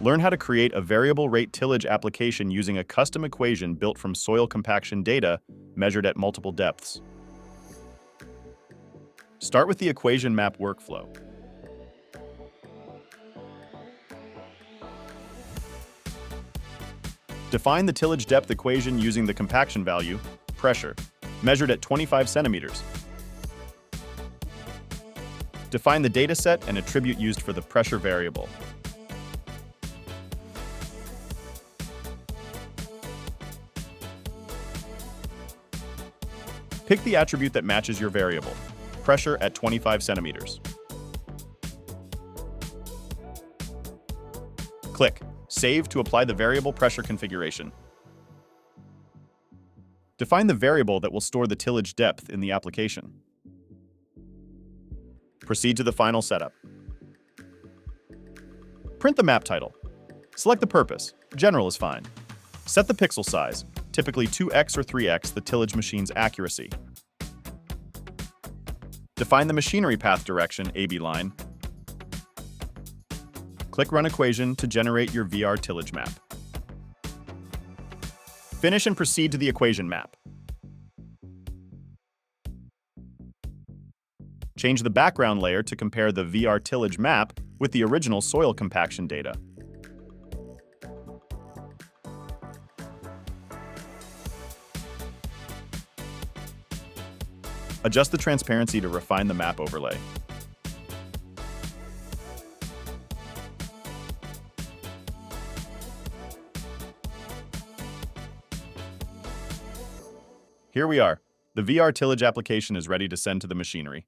Learn how to create a variable rate tillage application using a custom equation built from soil compaction data measured at multiple depths. Start with the equation map workflow. Define the tillage depth equation using the compaction value, pressure, measured at 25 centimeters. Define the dataset and attribute used for the pressure variable. Pick the attribute that matches your variable, pressure at 25 centimeters. Click Save to apply the variable pressure configuration. Define the variable that will store the tillage depth in the application. Proceed to the final setup. Print the map title. Select the purpose. General is fine. Set the pixel size, typically 2x or 3x the tillage machine's accuracy. Define the machinery path direction, AB line. Click Run Equation to generate your VR tillage map. Finish and proceed to the equation map. Change the background layer to compare the VR tillage map with the original soil compaction data. Adjust the transparency to refine the map overlay. Here we are. The VR tillage application is ready to send to the machinery.